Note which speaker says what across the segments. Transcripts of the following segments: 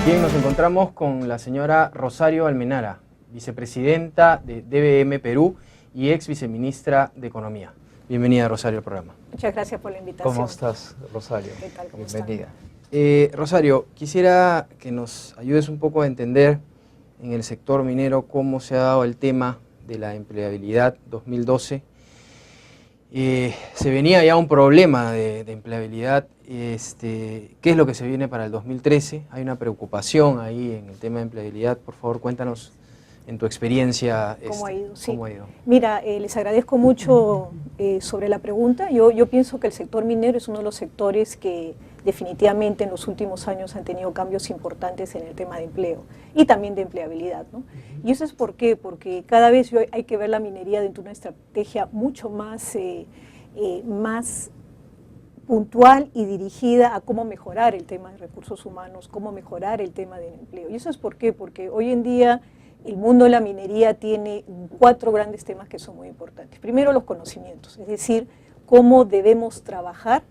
Speaker 1: Bien, nos encontramos con la señora Rosario Almenara, vicepresidenta de DBM Perú y ex viceministra de Economía. Bienvenida, Rosario, al programa.
Speaker 2: Muchas gracias por la invitación.
Speaker 3: ¿Cómo estás, Rosario?
Speaker 2: ¿Qué tal? ¿Cómo
Speaker 3: Bienvenida.
Speaker 1: Rosario, quisiera que nos ayudes un poco a entender en el sector minero cómo se ha dado el tema de la empleabilidad 2012. Se venía ya un problema de empleabilidad. ¿Qué es lo que se viene para el 2013? Hay una preocupación ahí en el tema de empleabilidad. Por favor, cuéntanos en tu experiencia
Speaker 2: ¿Cómo ha ido? Sí.
Speaker 1: ¿Cómo ha ido?
Speaker 2: Mira, les agradezco mucho sobre la pregunta. Yo pienso que el sector minero es uno de los sectores que definitivamente en los últimos años han tenido cambios importantes en el tema de empleo y también de empleabilidad, ¿no? Y eso es ¿por qué? Porque cada vez hay que ver la minería dentro de una estrategia mucho más puntual y dirigida a cómo mejorar el tema de recursos humanos, cómo mejorar el tema del empleo. ¿Y eso es por qué? Porque hoy en día el mundo de la minería tiene 4 grandes temas que son muy importantes. Primero, los conocimientos, es decir, cómo debemos trabajar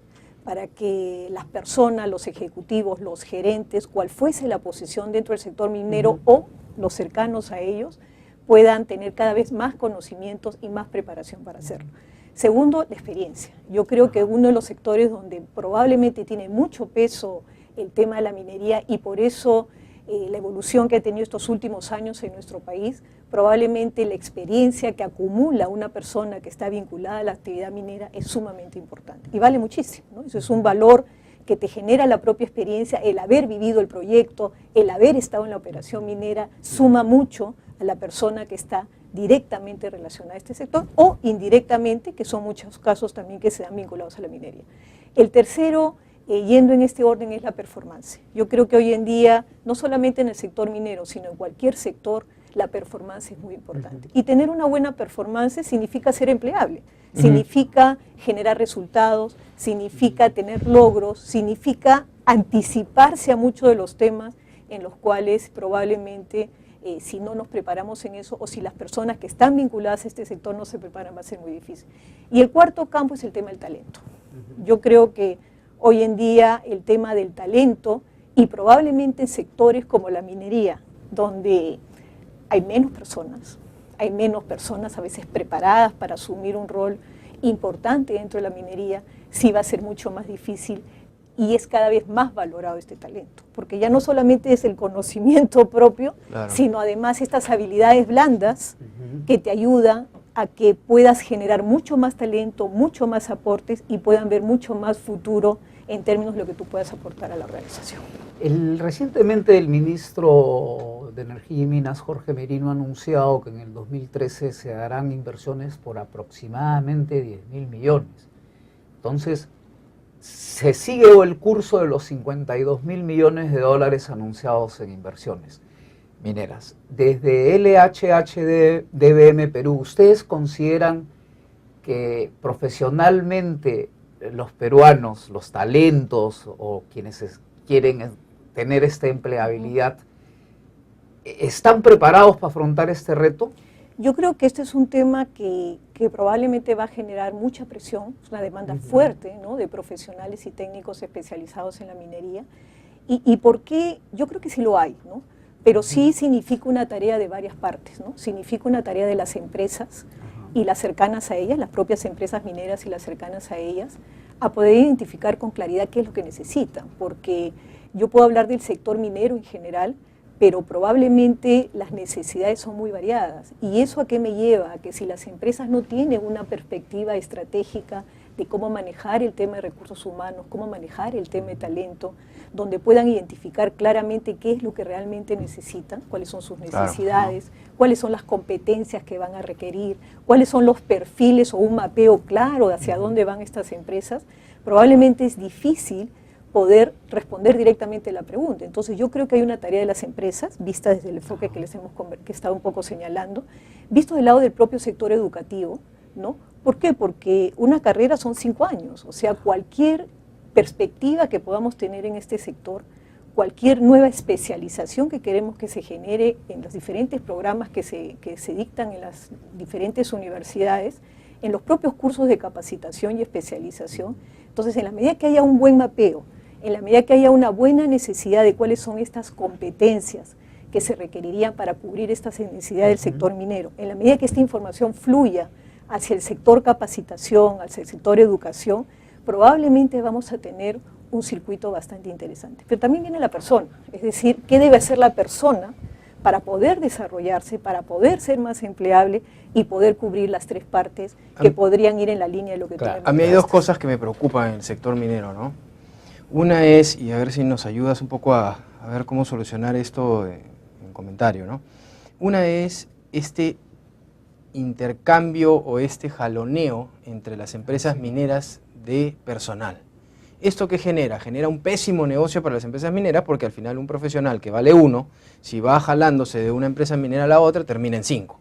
Speaker 2: para que las personas, los ejecutivos, los gerentes, cual fuese la posición dentro del sector minero o los cercanos a ellos, puedan tener cada vez más conocimientos y más preparación para hacerlo. Segundo, la experiencia. Yo creo que uno de los sectores donde probablemente tiene mucho peso el tema de la minería y por eso la evolución que ha tenido estos últimos años en nuestro país, probablemente la experiencia que acumula una persona que está vinculada a la actividad minera es sumamente importante y vale muchísimo, ¿no? Eso es un valor que te genera la propia experiencia, el haber vivido el proyecto, el haber estado en la operación minera, suma mucho a la persona que está directamente relacionada a este sector o indirectamente, que son muchos casos también que se dan vinculados a la minería. El tercero, yendo en este orden, es la performance. Yo creo que hoy en día, no solamente en el sector minero, sino en cualquier sector, la performance es muy importante. Y tener una buena performance significa ser empleable, significa generar resultados, significa tener logros, significa anticiparse a muchos de los temas en los cuales probablemente si no nos preparamos en eso o si las personas que están vinculadas a este sector no se preparan va a ser muy difícil. Y el cuarto campo es el tema del talento. Yo creo que hoy en día el tema del talento y probablemente en sectores como la minería, donde hay menos personas a veces preparadas para asumir un rol importante dentro de la minería, sí va a ser mucho más difícil y es cada vez más valorado este talento, porque ya no solamente es el conocimiento propio, claro, sino además estas habilidades blandas que te ayudan a que puedas generar mucho más talento, mucho más aportes y puedan ver mucho más futuro en términos de lo que tú puedas aportar a la organización.
Speaker 3: Recientemente el ministro de Energía y Minas, Jorge Merino, ha anunciado que en el 2013 se harán inversiones por aproximadamente 10.000 millones. Entonces, se sigue el curso de los 52.000 millones de dólares anunciados en inversiones mineras. Desde LHH DBM Perú, ¿ustedes consideran que profesionalmente los peruanos, los talentos o quienes quieren tener esta empleabilidad, están preparados para afrontar este reto?
Speaker 2: Yo creo que este es un tema que probablemente va a generar mucha presión, es una demanda fuerte, ¿no?, de profesionales y técnicos especializados en la minería. ¿Y por qué? Yo creo que sí lo hay, ¿no? Pero sí significa una tarea de varias partes, ¿no? Significa una tarea de las empresas y las cercanas a ellas, las propias empresas mineras y las cercanas a ellas, a poder identificar con claridad qué es lo que necesitan, porque yo puedo hablar del sector minero en general, pero probablemente las necesidades son muy variadas. ¿Y eso a qué me lleva? A que si las empresas no tienen una perspectiva estratégica de cómo manejar el tema de recursos humanos, cómo manejar el tema de talento, donde puedan identificar claramente qué es lo que realmente necesitan, cuáles son sus necesidades, cuáles son las competencias que van a requerir, cuáles son los perfiles o un mapeo claro de hacia dónde van estas empresas, probablemente es difícil poder responder directamente a la pregunta. Entonces yo creo que hay una tarea de las empresas, vista desde el enfoque que les hemos estado un poco señalando, visto del lado del propio sector educativo, ¿no? ¿Por qué? Porque una carrera son 5 años, o sea, cualquier perspectiva que podamos tener en este sector, cualquier nueva especialización que queremos que se genere en los diferentes programas que se dictan en las diferentes universidades, en los propios cursos de capacitación y especialización. Entonces, en la medida que haya un buen mapeo en la medida que haya una buena necesidad de cuáles son estas competencias que se requerirían para cubrir estas necesidades del sector minero, en la medida que esta información fluya hacia el sector capacitación, hacia el sector educación, probablemente vamos a tener un circuito bastante interesante. Pero también viene la persona, es decir, ¿qué debe hacer la persona para poder desarrollarse, para poder ser más empleable y poder cubrir las tres partes que podrían ir en la línea de lo que tú me
Speaker 1: A mí hay dos cosas que me preocupan en el sector minero, ¿no? Una es, y a ver si nos ayudas un poco a ver cómo solucionar esto en comentario, ¿no? Una es este intercambio o este jaloneo entre las empresas mineras de personal. ¿Esto qué genera? Genera un pésimo negocio para las empresas mineras porque al final un profesional que vale 1, si va jalándose de una empresa minera a la otra, termina en 5.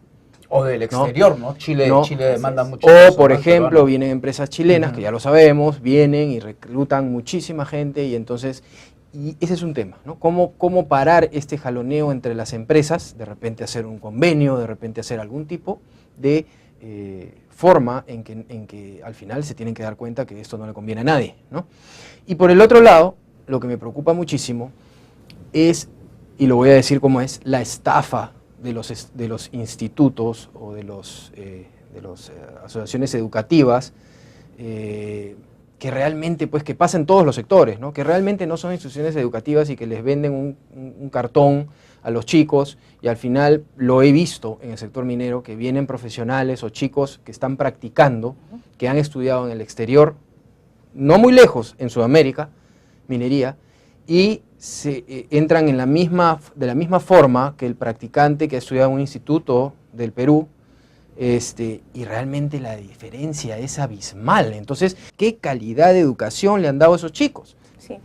Speaker 3: O del exterior, ¿no? Chile demanda mucho.
Speaker 1: O, por ejemplo, vienen empresas chilenas, que ya lo sabemos, vienen y reclutan muchísima gente y entonces, y ese es un tema, ¿no? ¿Cómo parar este jaloneo entre las empresas? De repente hacer un convenio, de repente hacer algún tipo de forma en que al final se tienen que dar cuenta que esto no le conviene a nadie, ¿no? Y por el otro lado, lo que me preocupa muchísimo es, y lo voy a decir como es, la estafa de los institutos o de las asociaciones educativas que realmente, pues, que pasa en todos los sectores, ¿no? Que realmente no son instituciones educativas y que les venden un cartón a los chicos y al final lo he visto en el sector minero que vienen profesionales o chicos que están practicando, que han estudiado en el exterior, no muy lejos, en Sudamérica, minería, y entran de la misma forma que el practicante que ha estudiado en un instituto del Perú, y realmente la diferencia es abismal. Entonces, ¿qué calidad de educación le han dado a esos chicos?
Speaker 2: Sí.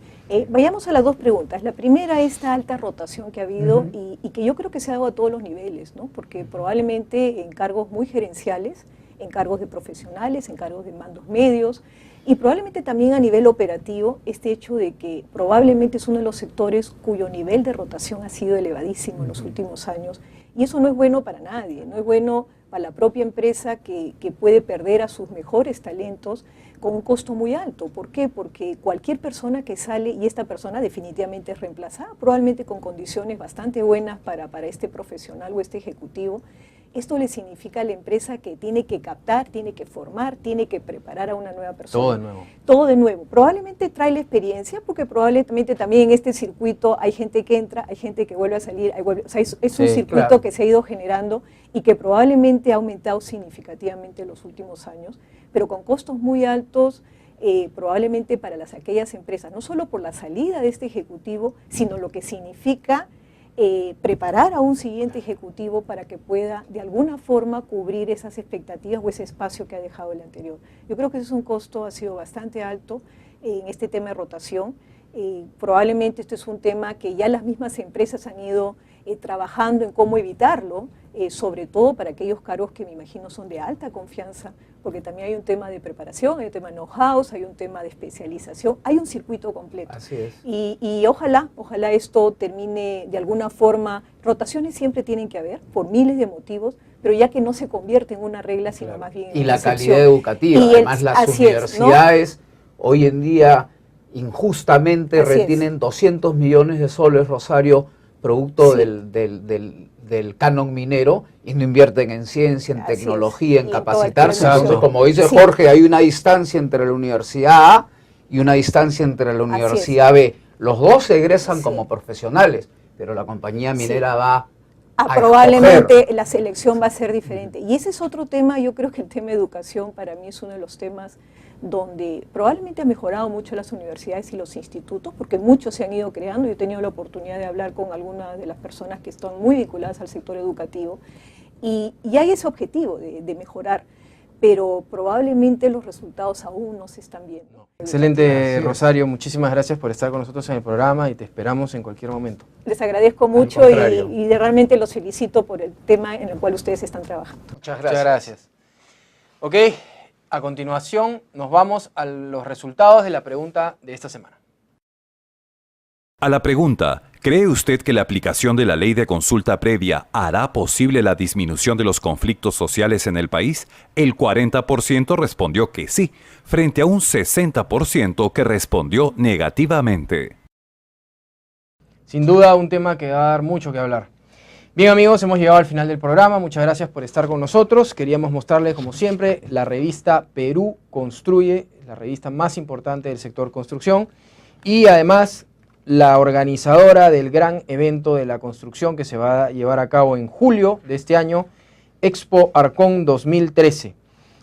Speaker 2: Vayamos a las dos preguntas. La primera, esta alta rotación que ha habido y que yo creo que se ha dado a todos los niveles, ¿no? Porque probablemente en cargos muy gerenciales, en cargos de profesionales, en cargos de mandos medios, y probablemente también a nivel operativo, este hecho de que probablemente es uno de los sectores cuyo nivel de rotación ha sido elevadísimo en los últimos años, y eso no es bueno para nadie, no es bueno para la propia empresa que puede perder a sus mejores talentos con un costo muy alto. ¿Por qué? Porque cualquier persona que sale, y esta persona definitivamente es reemplazada, probablemente con condiciones bastante buenas para este profesional o este ejecutivo, esto le significa a la empresa que tiene que captar, tiene que formar, tiene que preparar a una nueva persona.
Speaker 1: Todo de nuevo.
Speaker 2: Todo de nuevo. Probablemente trae la experiencia, porque probablemente también en este circuito hay gente que entra, hay gente que vuelve a salir, o sea, es un circuito que se ha ido generando y que probablemente ha aumentado significativamente en los últimos años, pero con costos muy altos, probablemente para aquellas empresas, no solo por la salida de este ejecutivo, sino lo que significa preparar a un siguiente ejecutivo para que pueda de alguna forma cubrir esas expectativas o ese espacio que ha dejado el anterior. Yo creo que ese es un costo, ha sido bastante alto en este tema de rotación. Probablemente este es un tema que ya las mismas empresas han ido trabajando en cómo evitarlo, sobre todo para aquellos cargos que me imagino son de alta confianza, porque también hay un tema de preparación, hay un tema de know-how, hay un tema de especialización, hay un circuito completo.
Speaker 3: Así es.
Speaker 2: Y ojalá esto termine de alguna forma. Rotaciones siempre tienen que haber, por miles de motivos, pero ya que no se convierte en una regla, sino más bien en
Speaker 3: y
Speaker 2: una
Speaker 3: la
Speaker 2: excepción.
Speaker 3: calidad educativa, además las universidades hoy en día injustamente retienen 200 millones de soles, Rosario, producto del canon minero, y no invierten en ciencia, en tecnología, en capacitarse. Entonces, como dice Jorge, hay una distancia entre la universidad A y una distancia entre la universidad B. Los dos se egresan como profesionales, pero la compañía minera va
Speaker 2: probablemente la selección va a ser diferente. Y ese es otro tema. Yo creo que el tema de educación para mí es uno de los temas donde probablemente ha mejorado mucho las universidades y los institutos, porque muchos se han ido creando. Yo he tenido la oportunidad de hablar con algunas de las personas que están muy vinculadas al sector educativo, y hay ese objetivo de mejorar, pero probablemente los resultados aún no se están viendo.
Speaker 1: Excelente, Rosario, muchísimas gracias por estar con nosotros en el programa y te esperamos en cualquier momento.
Speaker 2: Les agradezco mucho y realmente los felicito por el tema en el cual ustedes están trabajando.
Speaker 1: Muchas gracias. Ok, a continuación nos vamos a los resultados de la pregunta de esta semana.
Speaker 4: A la pregunta, ¿cree usted que la aplicación de la ley de consulta previa hará posible la disminución de los conflictos sociales en el país? El 40% respondió que sí, frente a un 60% que respondió negativamente.
Speaker 1: Sin duda un tema que va a dar mucho que hablar. Bien amigos, hemos llegado al final del programa. Muchas gracias por estar con nosotros. Queríamos mostrarles, como siempre, la revista Perú Construye, la revista más importante del sector construcción. Y además, la organizadora del gran evento de la construcción que se va a llevar a cabo en julio de este año, Expo Arcon 2013.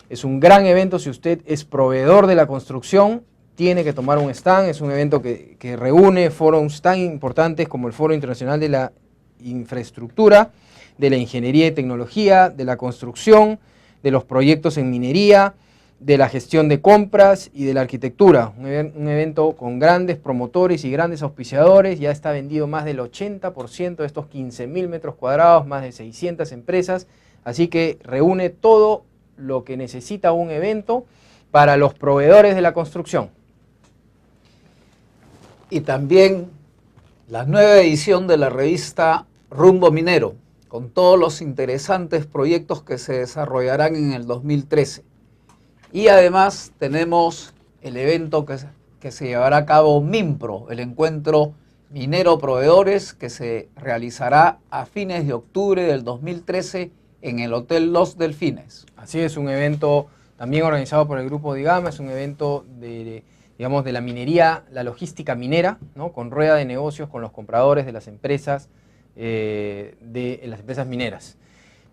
Speaker 1: Es un gran evento. Si usted es proveedor de la construcción, tiene que tomar un stand. Es un evento que reúne foros tan importantes como el Foro Internacional de la Infraestructura, de la Ingeniería y Tecnología, de la construcción, de los proyectos en minería, de la gestión de compras y de la arquitectura. Un evento con grandes promotores y grandes auspiciadores. Ya está vendido más del 80% de estos 15.000 metros cuadrados, más de 600 empresas. Así que reúne todo lo que necesita un evento para los proveedores de la construcción.
Speaker 3: Y también la nueva edición de la revista Rumbo Minero, con todos los interesantes proyectos que se desarrollarán en el 2013. Y además tenemos el evento que se llevará a cabo MINPRO, el encuentro Minero Proveedores, que se realizará a fines de octubre del 2013 en el Hotel Los Delfines.
Speaker 1: Así es, un evento también organizado por el Grupo Digama. Es un evento de la minería, la logística minera, ¿no? Con rueda de negocios con los compradores de las empresas, mineras.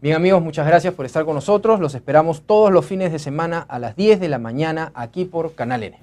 Speaker 1: Bien amigos, muchas gracias por estar con nosotros. Los esperamos todos los fines de semana a las 10 de la mañana aquí por Canal N.